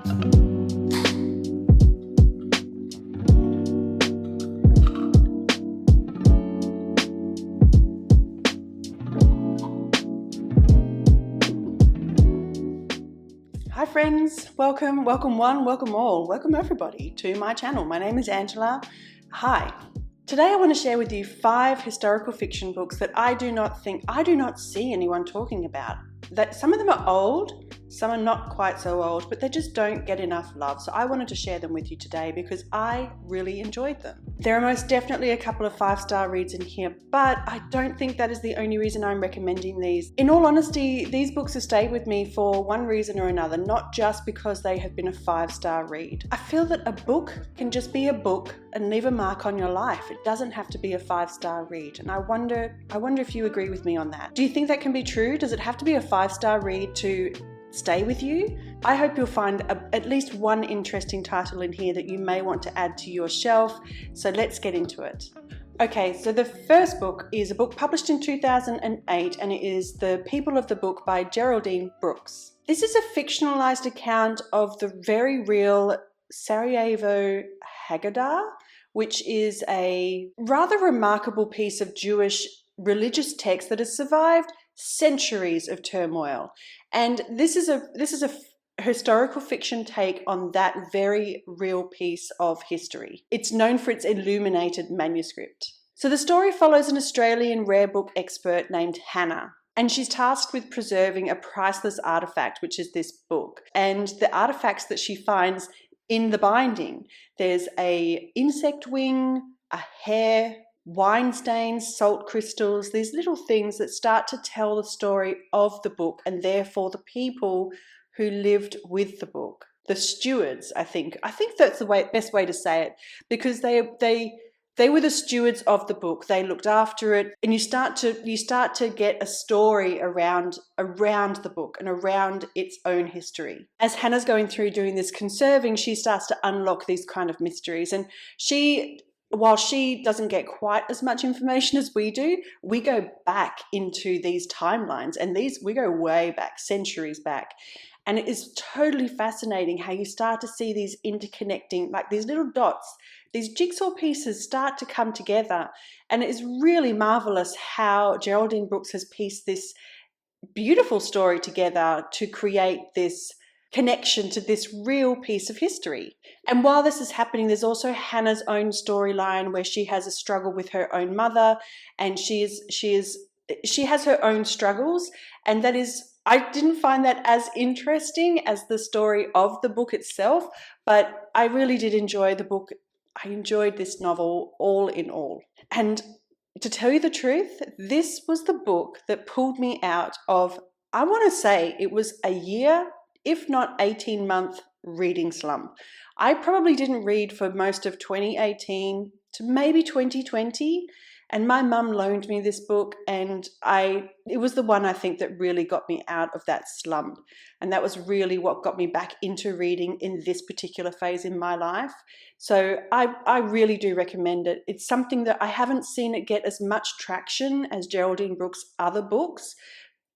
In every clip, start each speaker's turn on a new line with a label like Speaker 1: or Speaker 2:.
Speaker 1: Hi friends, welcome one, welcome all, welcome everybody to my channel. My name is Angela. Hi. Today I want to share with you 5 historical fiction books that I do not see anyone talking about. That some of them are old, some are not quite so old, but they just don't get enough love. So I wanted to share them with you today because I really enjoyed them. There are most definitely a couple of 5-star reads in here, but I don't think that is the only reason I'm recommending these. In all honesty, these books have stayed with me for one reason or another, not just because they have been a 5-star read. I feel that a book can just be a book and leave a mark on your life. It doesn't have to be a 5-star read. And I wonder if you agree with me on that. Do you think that can be true? Does it have to be a 5-star read to stay with you? I hope you'll find at least one interesting title in here that you may want to add to your shelf. So let's get into it. Okay, so the first book is a book published in 2008 and it is The People of the Book by Geraldine Brooks. This is a fictionalized account of the very real Sarajevo Haggadah, which is a rather remarkable piece of Jewish religious text that has survived centuries of turmoil. And this is a historical fiction take on that very real piece of history. It's known for its illuminated manuscript. So the story follows an Australian rare book expert named Hannah, and she's tasked with preserving a priceless artifact, which is this book. And the artifacts that she finds in the binding, there's a insect wing, a hair, wine stains, salt crystals, these little things that start to tell the story of the book and therefore the people who lived with the book. The stewards, I think that's the best way to say it, because they were the stewards of the book. They looked after it, and you start to get a story around the book and around its own history. As Hannah's going through doing this conserving, she starts to unlock these kind of mysteries, and while she doesn't get quite as much information as we do, we go back into these timelines, and we go way back, centuries back. And it is totally fascinating how you start to see these interconnecting, like these little dots, these jigsaw pieces start to come together. And it is really marvelous how Geraldine Brooks has pieced this beautiful story together to create this connection to this real piece of history. And while this is happening, there's also Hannah's own storyline where she has a struggle with her own mother, and she has her own struggles, and that is, I didn't find that as interesting as the story of the book itself, but I really did enjoy the book. I enjoyed this novel all in all. And to tell you the truth, this was the book that pulled me out of, I want to say it was a year, if not 18-month reading slump. I probably didn't read for most of 2018 to maybe 2020, and my mum loaned me this book, and it was the one I think that really got me out of that slump, and that was really what got me back into reading in this particular phase in my life. So I really do recommend it. It's something that I haven't seen it get as much traction as Geraldine Brooks' other books.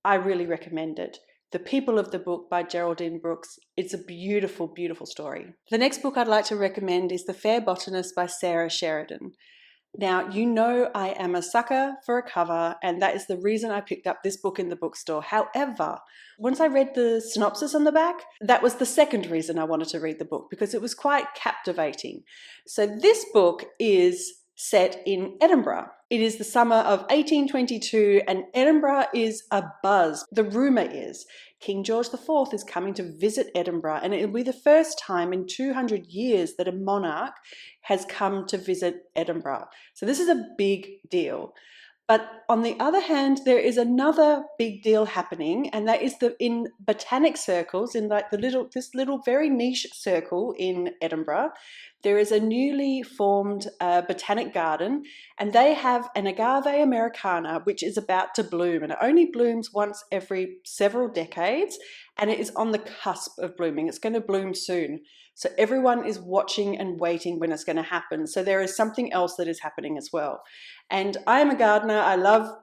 Speaker 1: I really recommend it. The People of the Book by Geraldine Brooks. It's a beautiful, beautiful story. The next book I'd like to recommend is The Fair Botanist by Sara Sheridan. Now, you know I am a sucker for a cover, and that is the reason I picked up this book in the bookstore. However, once I read the synopsis on the back, that was the second reason I wanted to read the book, because it was quite captivating. So this book is set in Edinburgh. It is the summer of 1822 and Edinburgh is abuzz. The rumour is King George IV is coming to visit Edinburgh, and it will be the first time in 200 years that a monarch has come to visit Edinburgh. So this is a big deal. But on the other hand, there is another big deal happening, and that is in botanic circles, in like this little very niche circle in Edinburgh, there is a newly formed botanic garden, and they have an agave americana which is about to bloom, and it only blooms once every several decades, and it is on the cusp of blooming. It's going to bloom soon. So everyone is watching and waiting when it's going to happen. So there is something else that is happening as well. And I am a gardener. I love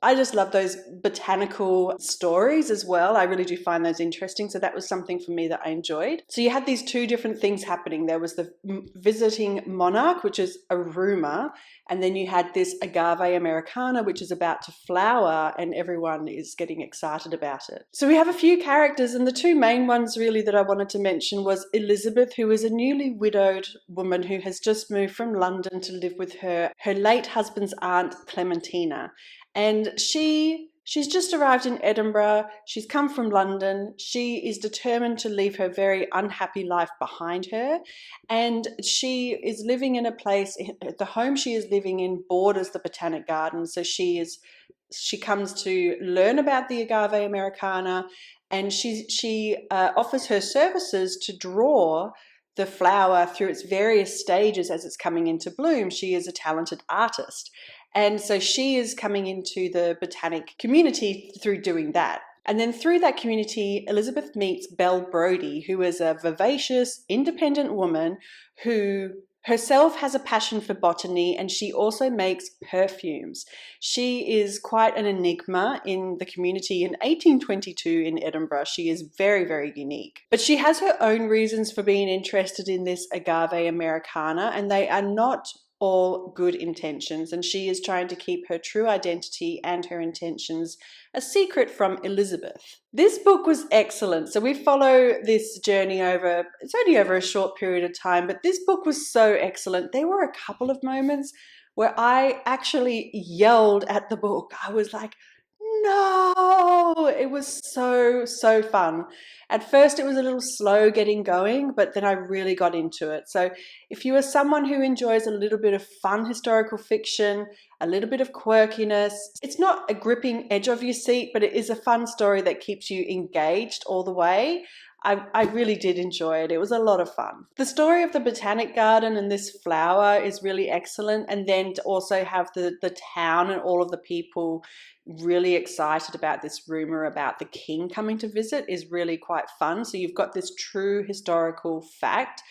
Speaker 1: I just love those botanical stories as well. I really do find those interesting. So that was something for me that I enjoyed. So you had these two different things happening. There was the visiting monarch, which is a rumor, and then you had this agave americana, which is about to flower, and everyone is getting excited about it. So we have a few characters, and the two main ones really that I wanted to mention was Elizabeth, who is a newly widowed woman who has just moved from London to live with her late husband's aunt Clementina. And she's just arrived in Edinburgh. She's come from London. She is determined to leave her very unhappy life behind her. And she is living in a place, the home she is living in borders the Botanic Gardens. So she comes to learn about the agave americana, and she offers her services to draw the flower through its various stages as it's coming into bloom. She is a talented artist. And so she is coming into the botanic community through doing that. And then through that community, Elizabeth meets Belle Brodie, who is a vivacious, independent woman who herself has a passion for botany, and she also makes perfumes. She is quite an enigma in the community in 1822 in Edinburgh. She is very, very unique. But she has her own reasons for being interested in this agave americana, and they are not all good intentions, and she is trying to keep her true identity and her intentions a secret from Elizabeth. This book was excellent. So we follow this journey it's only over a short period of time, but this book was so excellent. There were a couple of moments where I actually yelled at the book. I was like, no, it was so fun. At first it was a little slow getting going, but then I really got into it. So if you are someone who enjoys a little bit of fun historical fiction, a little bit of quirkiness, it's not a gripping edge of your seat, but it is a fun story that keeps you engaged all the way. I really did enjoy it. It was a lot of fun. The story of the Botanic Garden and this flower is really excellent. And then to also have the town and all of the people really excited about this rumor about the king coming to visit is really quite fun. So you've got this true historical fact.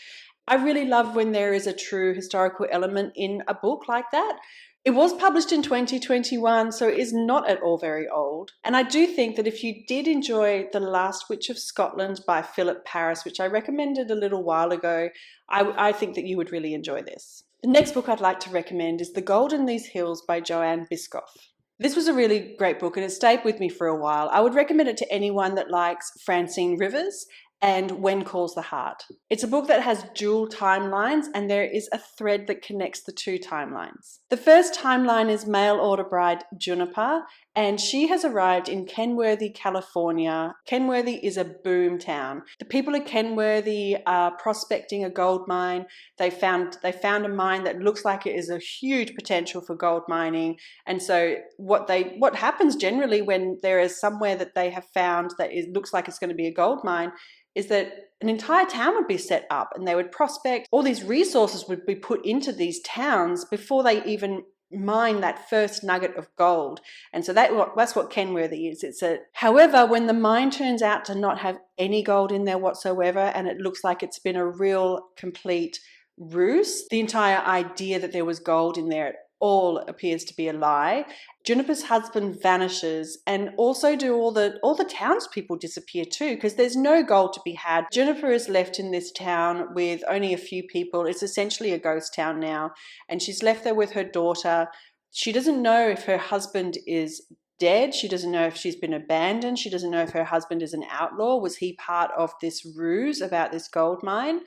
Speaker 1: I really love when there is a true historical element in a book like that. It was published in 2021, so it is not at all very old. And I do think that if you did enjoy The Last Witch of Scotland by Philip Paris, which I recommended a little while ago, I think that you would really enjoy this. The next book I'd like to recommend is The Gold in These Hills by Joanne Bischof. This was a really great book and it stayed with me for a while. I would recommend it to anyone that likes Francine Rivers and When Calls the Heart. It's a book that has dual timelines, and there is a thread that connects the two timelines. The first timeline is mail order bride Juniper, and she has arrived in Kenworthy, California. Kenworthy is a boom town. The people of Kenworthy are prospecting a gold mine. They found a mine that looks like it is a huge potential for gold mining. And so what happens generally when there is somewhere that they have found that looks like it's going to be a gold mine is that an entire town would be set up and they would prospect. All these resources would be put into these towns before they even mine that first nugget of gold. And so that's what Kenworthy is. However, when the mine turns out to not have any gold in there whatsoever, and it looks like it's been a real complete ruse, the entire idea that there was gold in there all appears to be a lie. Juniper's husband vanishes, and also do all the townspeople disappear too, because there's no gold to be had. Juniper is left in this town with only a few people. It's essentially a ghost town now, and she's left there with her daughter. She doesn't know if her husband is dead. She doesn't know if she's been abandoned. She doesn't know if her husband is an outlaw. Was he part of this ruse about this gold mine?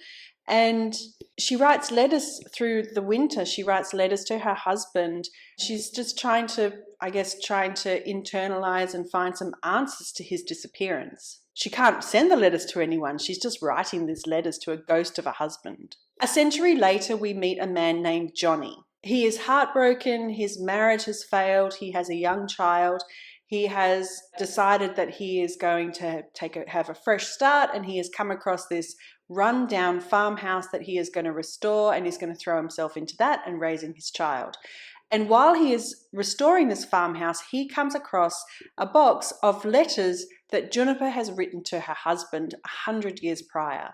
Speaker 1: And she writes letters through the winter. She writes letters to her husband. She's just trying to internalize and find some answers to his disappearance. She can't send the letters to anyone. She's just writing these letters to a ghost of a husband. A century later, we meet a man named Johnny. He is heartbroken. His marriage has failed. He has a young child. He has decided that he is going to have a fresh start, and he has come across this run-down farmhouse that he is going to restore, and he's going to throw himself into that and raising his child. And while he is restoring this farmhouse, he comes across a box of letters that Juniper has written to her husband 100 years prior.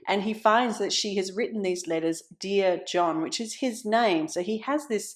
Speaker 1: And he finds that she has written these letters, Dear John, which is his name. So he has this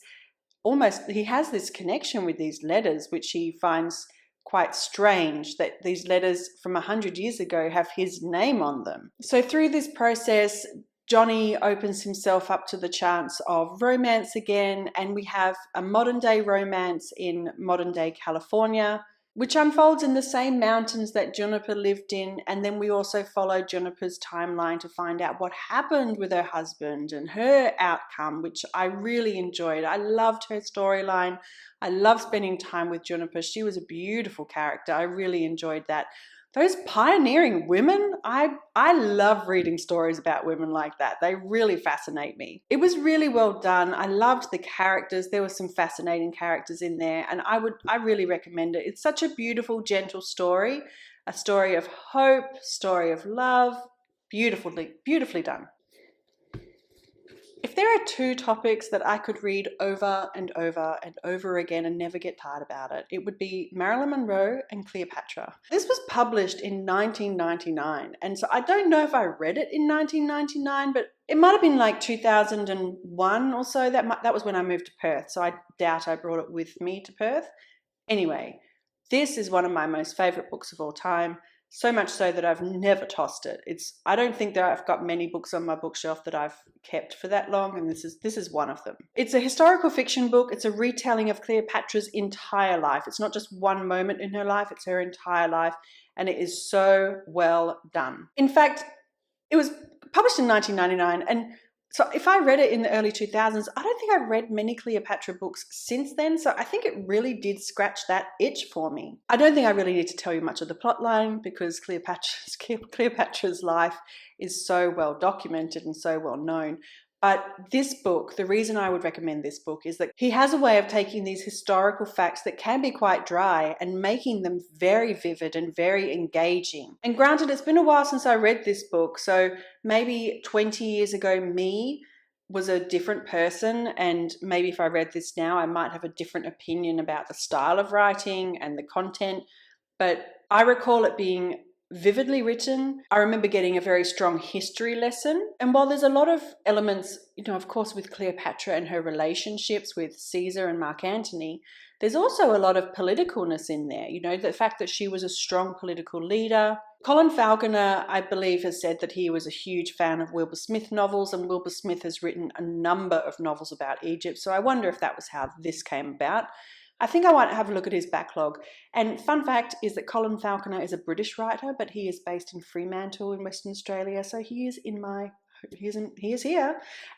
Speaker 1: he has this connection with these letters, which he finds quite strange, that these letters from 100 years ago have his name on them. So through this process, Johnny opens himself up to the chance of romance again, and we have a modern day romance in modern day California, which unfolds in the same mountains that Juniper lived in. And then we also follow Juniper's timeline to find out what happened with her husband and her outcome, which I really enjoyed. I loved her storyline. I love spending time with Juniper. She was a beautiful character. I really enjoyed that. Those pioneering women, I love reading stories about women like that. They really fascinate me. It was really well done. I loved the characters. There were some fascinating characters in there, and I really recommend it. It's such a beautiful, gentle story, a story of hope, story of love, beautifully done. If there are two topics that I could read over and over and over again and never get tired about it, it would be Marilyn Monroe and Cleopatra. This was published in 1999, and so I don't know if I read it in 1999, but it might have been like 2001 or so. That was when I moved to Perth, so I doubt I brought it with me to Perth. Anyway, this is one of my most favourite books of all time. So much so that I've never tossed it. I don't think that I've got many books on my bookshelf that I've kept for that long, and this is one of them. It's a historical fiction book. It's a retelling of Cleopatra's entire life. It's not just one moment in her life, it's her entire life, and it is so well done. In fact, it was published in 1999, and so if I read it in the early 2000s, I don't think I've read many Cleopatra books since then, so I think it really did scratch that itch for me. I don't think I really need to tell you much of the plotline because Cleopatra's life is so well documented and so well known. But this book, the reason I would recommend this book is that he has a way of taking these historical facts that can be quite dry and making them very vivid and very engaging. And granted, it's been a while since I read this book, so maybe 20 years ago me was a different person, and maybe if I read this now I might have a different opinion about the style of writing and the content, but I recall it being vividly written. I remember getting a very strong history lesson. And while there's a lot of elements, of course, with Cleopatra and her relationships with Caesar and Mark Antony, there's also a lot of politicalness in there. The fact that she was a strong political leader. Colin Falconer, I believe, has said that he was a huge fan of Wilbur Smith novels, and Wilbur Smith has written a number of novels about Egypt. So I wonder if that was how this came about. I think I might have a look at his backlog. And fun fact is that Colin Falconer is a British writer, but he is based in Fremantle in Western Australia. So he is here.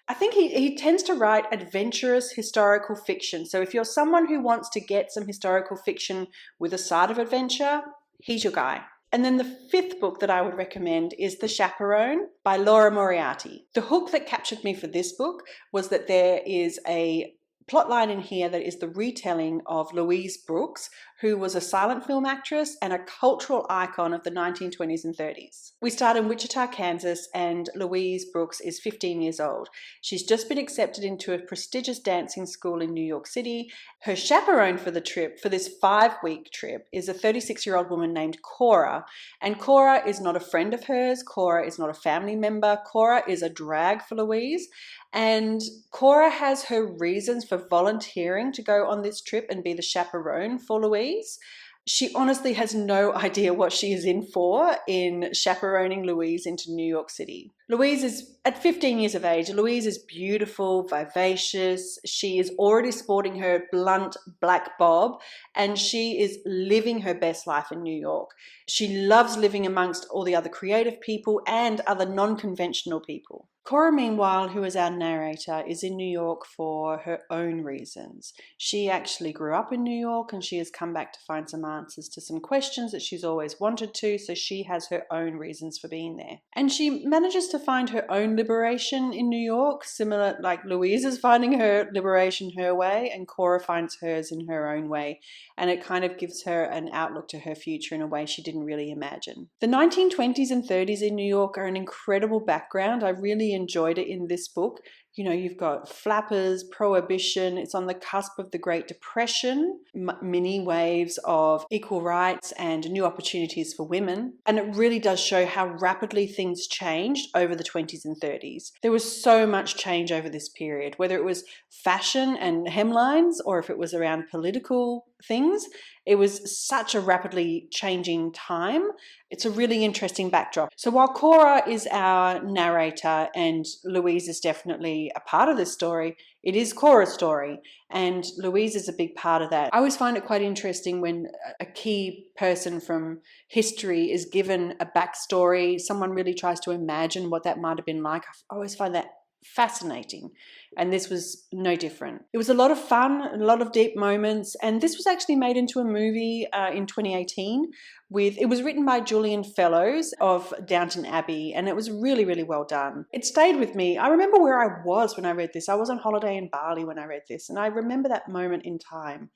Speaker 1: I think he tends to write adventurous historical fiction. So if you're someone who wants to get some historical fiction with a side of adventure, he's your guy. And then the fifth book that I would recommend is The Chaperone by Laura Moriarty. The hook that captured me for this book was that there is a plotline in here that is the retelling of Louise Brooks, who was a silent film actress and a cultural icon of the 1920s and 30s. We start in Wichita, Kansas, and Louise Brooks is 15 years old. She's just been accepted into a prestigious dancing school in New York City. Her chaperone for the trip, for this 5-week trip, is a 36-year-old woman named Cora. And Cora is not a friend of hers. Cora is not a family member. Cora is a drag for Louise. And Cora has her reasons for volunteering to go on this trip and be the chaperone for Louise. She honestly has no idea what she is in for in chaperoning Louise into New York City. Louise is, at 15 years of age, Louise is beautiful, vivacious. She is already sporting her blunt black bob, and she is living her best life in New York. She loves living amongst all the other creative people and other non-conventional people. Cora, meanwhile, who is our narrator, is in New York for her own reasons. She actually grew up in New York, and she has come back to find some answers to some questions that she's always wanted to, so she has her own reasons for being there. And she manages to find her own liberation in New York, similar, like Louise is finding her liberation her way, and Cora finds hers in her own way. And it kind of gives her an outlook to her future in a way she didn't really imagine. The 1920s and 30s in New York are an incredible background. I really enjoyed it in this book. You know, you've got flappers, prohibition, it's on the cusp of the Great Depression, mini waves of equal rights and new opportunities for women. And it really does show how rapidly things changed over the 20s and 30s. There was so much change over this period, whether it was fashion and hemlines or if it was around political things. It was such a rapidly changing time. It's a really interesting backdrop. So while Cora is our narrator and Louise is definitely a part of this story, it is Cora's story, and Louise is a big part of that. I always find it quite interesting when a key person from history is given a backstory, someone really tries to imagine what that might have been like. I always find that fascinating, and this was no different. It was a lot of fun, a lot of deep moments, and this was actually made into a movie in 2018. It was written by Julian Fellows of Downton Abbey, and it was really, really well done. It stayed with me. I remember where I was when I read this. I was on holiday in Bali when I read this, and I remember that moment in time.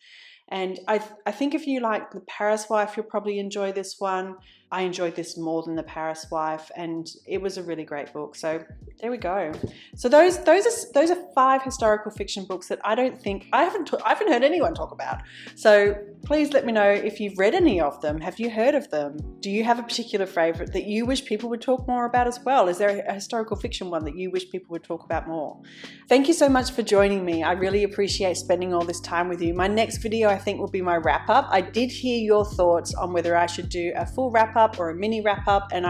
Speaker 1: And I think if you like The Paris Wife, you'll probably enjoy this one. I enjoyed this more than The Paris Wife, and it was a really great book. So there we go. So those are 5 historical fiction books that I haven't heard anyone talk about. So please let me know if you've read any of them. Have you heard of them? Do you have a particular favourite that you wish people would talk more about as well? Is there a historical fiction one that you wish people would talk about more? Thank you so much for joining me. I really appreciate spending all this time with you. My next video I think will be my wrap up. I did hear your thoughts on whether I should do a full wrap up or a mini wrap up, and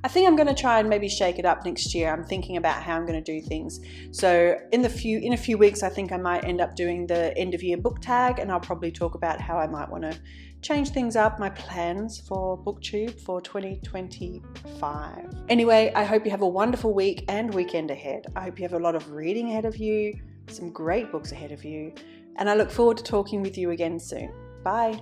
Speaker 1: I think I'm going to try and maybe shake it up next year. I'm thinking about how I'm going to do things. So in a few weeks, I think I might end up doing the end of year book tag, and I'll probably talk about how I might want to change things up, my plans for Booktube for 2025. Anyway, I hope you have a wonderful week and weekend ahead. I hope you have a lot of reading ahead of you, some great books ahead of you, and I look forward to talking with you again soon. Bye.